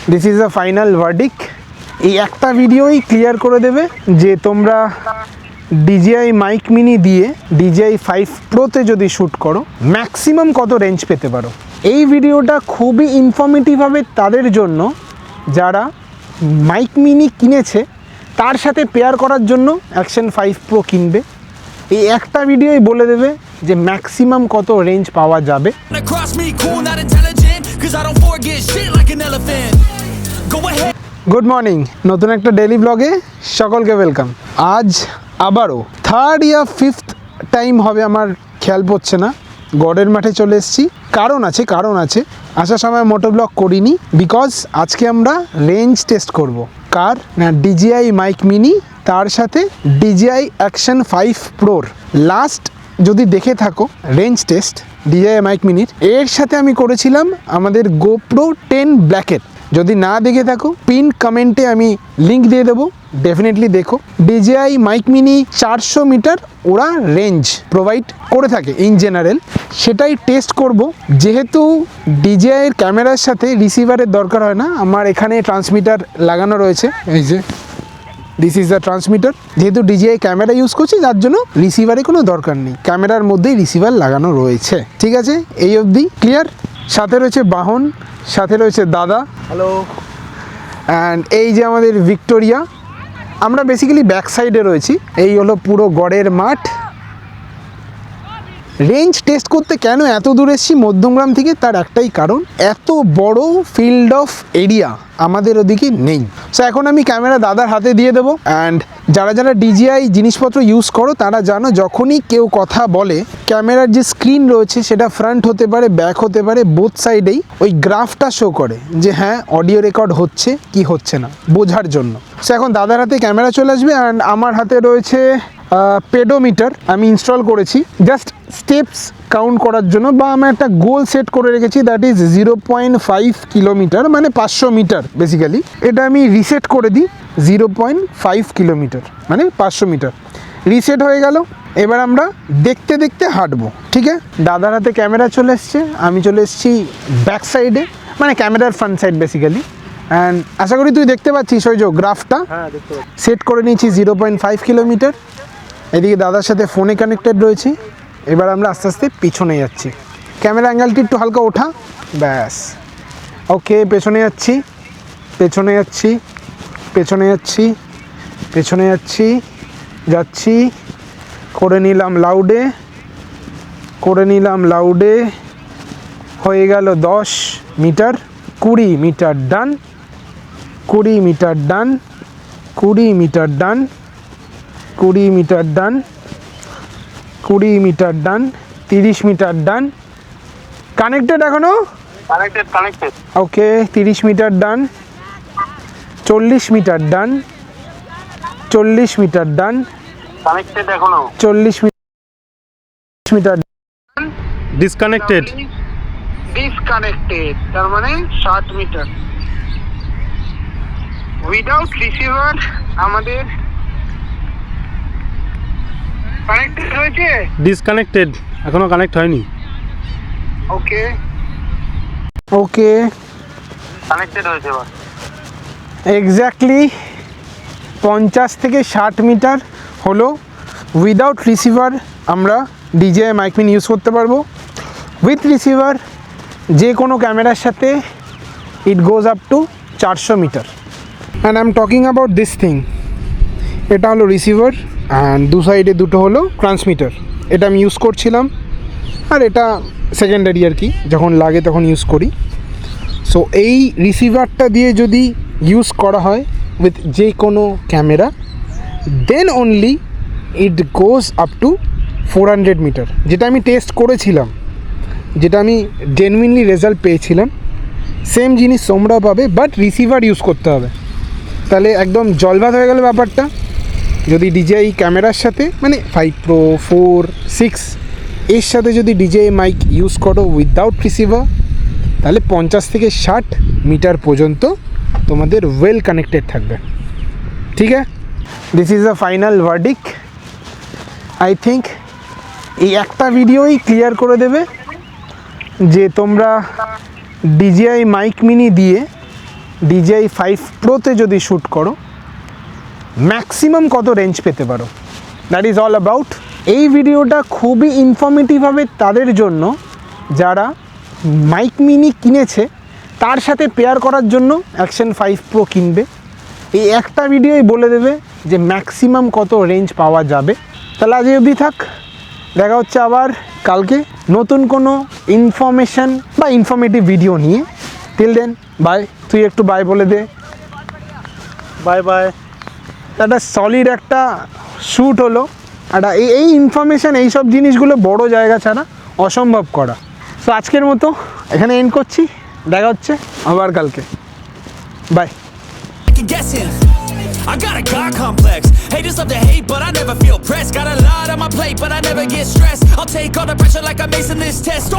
This is the final verdict. এই একটা ভিডিওই ক্লিয়ার করে দেবে যে তোমরা DJI মাইক মিনি দিয়ে DJI 5 Proতে যদি শ্যুট করো ম্যাক্সিমাম কত রেঞ্জ পেতে পারো। এই ভিডিওটা খুবই ইনফরমেটিভ হবে তাদের জন্য যারা মাইক মিনি কিনেছে তার সাথে পেয়ার করার জন্য অ্যাকশন 5 Pro কিনবে। এই একটা ভিডিওই বলে দেবে যে ম্যাক্সিমাম কত রেঞ্জ পাওয়া যাবে। গুড মর্নিং, নতুন একটা ডেইলি ব্লগে সকলকে ওয়েলকাম। আজ আবারও থার্ড ইয়া ফিফথ টাইম হবে আমার খেয়াল পড়ছে না গড়ের মাঠে চলে এসেছি। কারণ আছে আসার সময় মোটো ব্লগ করিনি বিকজ আজকে আমরা রেঞ্জ টেস্ট করব। কার না DJI মাইক মিনি, তার সাথে DJI অ্যাকশন 5 Proর লাস্ট যদি দেখে থাকো রেঞ্জ টেস্ট DJI মাইক মিনির, এর সাথে আমি করেছিলাম আমাদের GoPro 10 ব্ল্যাকের। যদি না দেখে থাকো পিন কমেন্টে আমি লিঙ্ক দিয়ে দেবো, ডেফিনেটলি দেখো। DJI মাইক মিনি 400 মিটার ওরা রেঞ্জ প্রোভাইড করে থাকে ইন জেনারেল, সেটাই টেস্ট করব। যেহেতু DJI এর ক্যামেরার সাথে রিসিভারের দরকার হয় না, আমার এখানে ট্রান্সমিটার লাগানো রয়েছে, এই যে দিস ইজ দ্য ট্রান্সমিটার। যেহেতু DJI ক্যামেরা ইউজ করছি যার জন্য রিসিভারে কোনো দরকার নেই, ক্যামেরার মধ্যেই রিসিভার লাগানো রয়েছে। ঠিক আছে, এই অবধি ক্লিয়ার। সাথে রয়েছে বাহন, সাথে রয়েছে দাদা, হ্যালো। অ্যান্ড এই যে আমাদের ভিক্টোরিয়া, আমরা বেসিক্যালি ব্যাক সাইডে রয়েছি। এই হলো পুরো গড়ের মাঠ। রেঞ্জ টেস্ট করতে কেন এত দূর এসেছি মধ্যমগ্রাম থেকে, তার একটাই কারণ, এত বড় ফিল্ড অফ এরিয়া আমাদের ওদিকে নেই। সো এখন আমি ক্যামেরা দাদার হাতে দিয়ে দেবো। অ্যান্ড যারা DJI জিনিসপত্র ইউজ করো তারা জানো, যখনই কেউ কথা বলে ক্যামেরার যে স্ক্রিন রয়েছে সেটা ফ্রন্ট হতে পারে, ব্যাক হতে পারে, বোথ সাইডেই ওই গ্রাফটা শো করে যে হ্যাঁ অডিও রেকর্ড হচ্ছে কি হচ্ছে না বোঝার জন্য। সো এখন দাদার হাতে ক্যামেরা চলে আসবে। অ্যান্ড আমার হাতে রয়েছে পেডোমিটার, আমি ইনস্টল করেছি জাস্ট স্টেপস কাউন্ট করার জন্য, বা আমি একটা গোল সেট করে রেখেছি, দ্যাট ইজ 0.5 কিলোমিটার, মানে 500 মিটার বেসিক্যালি। এটা আমি রিসেট করে দিই 0.5 কিলোমিটার মানে 500 মিটার। রিসেট হয়ে গেল। এবার আমরা দেখতে দেখতে হাঁটবো। ঠিক আছে, দাদার হাতে ক্যামেরা চলে এসছে, আমি চলে এসেছি ব্যাক সাইডে, মানে ক্যামেরার ফ্রন্ট সাইড বেসিক্যালি। অ্যান্ড আশা করি তুই দেখতে পাচ্ছিস ওই যে গ্রাফটা সেট করে নিয়েছি 0.5 কিলোমিটার। এদিকে দাদার সাথে ফোনে কানেক্টেড রয়েছি। এবার আমরা আস্তে আস্তে পিছনে যাচ্ছি, ক্যামেরা অ্যাঙ্গেলটি একটু হালকা ওঠা, ব্যাস। ওকে, পেছনে যাচ্ছি, পেছনে যাচ্ছি, পেছনে যাচ্ছি, পেছনে যাচ্ছি, যাচ্ছি। করে নিলাম লাউডে, করে নিলাম লাউডে। হয়ে গেল 10 মিটার, 20 মিটার ডান, 20 মিটার ডান, 20 মিটার ডান, 20 মিটার ডান, 20 মিটার ডান, 30 মিটার ডান। কানেক্টেড এখনো? কানেক্টেড। ওকে, 30 মিটার ডান, 40 মিটার ডান, 40 মিটার ডান, কানেক্টেড এখনো, 40 মিটার ডিসকানেক্টেড, তার মানে 60 মিটার। উইদাউট রিসিভার আমাদের কানেক্টেড হয়েছে, ডিসকানেক্টেড, এখনো কানেক্ট হয়নি। ওকে ওকে, কানেক্টেড হয়েছে। এবার এক্স্যাক্টলি 50 থেকে 60 মিটার হলো। উইদাউট রিসিভার আমরা DJI মাইক মিনি ইউজ করতে পারবো। উইথ রিসিভার যে কোনো ক্যামেরার সাথে it goes up to 400 meter. And I am talking about this thing. এটা হলো রিসিভার অ্যান্ড দু সাইডে দুটো হলো ট্রান্সমিটার। এটা আমি ইউজ করছিলাম, আর এটা সেকেন্ডারি আর কি, যখন লাগে তখন ইউজ করি। সো এই রিসিভারটা দিয়ে যদি ইউজ করা হয় উইথ যে কোনো camera, then only it goes up to 400 metre. যেটা আমি টেস্ট করেছিলাম, যেটা আমি জেনুইনলি রেজাল্ট পেয়েছিলাম, সেম জিনিস তোমরা পাবে, বাট রিসিভার ইউজ করতে হবে। তাহলে একদম জলভাত হয়ে গেল ব্যাপারটা। যদি DJI ক্যামেরার সাথে মানে 5 Pro, 4, 6 এর সাথে যদি DJI মাইক ইউজ করো উইদাউট রিসিভার, তাহলে 50 থেকে 60 মিটার পর্যন্ত তোমাদের ওয়েল কানেক্টেড থাকবে। ঠিক আছে, this is the final verdict. I think এই একটা ভিডিওই ক্লিয়ার করে দেবে যে তোমরা DJI মাইক মিনি দিয়ে DJI 5 Proতে যদি শ্যুট করো ম্যাক্সিমাম কত রেঞ্জ পেতে পারো, দ্যাট ইজ অল অ্যাবাউট। এই ভিডিওটা খুবই ইনফরমেটিভ হবে তাদের জন্য যারা মাইক মিনি কিনেছে তার সাথে পেয়ার করার জন্য অ্যাকশন 5 Pro কিনবে। এই একটা ভিডিওই বলে দেবে যে ম্যাক্সিমাম কত রেঞ্জ পাওয়া যাবে। তাহলে আজ অবধি থাক, দেখা হচ্ছে আবার কালকে নতুন কোনো ইনফরমেশন বা ইনফরমেটিভ ভিডিও নিয়ে। Till then bye. তুই একটু বাই বলে দে। Bye bye. একটা সলিড একটা শ্যুট হলো, একটা এই ইনফরমেশান এইসব জিনিসগুলো বড় জায়গা ছাড়া অসম্ভব করা। সো আজকের মতো এখানে এন্ড করছি, দেখা হচ্ছে আবার কালকে, by. Guessing. I got a God complex. Haters love to hate, but I never feel pressed. Got a lot on my plate, but I never get stressed. I'll take all the pressure like I'm acing this test.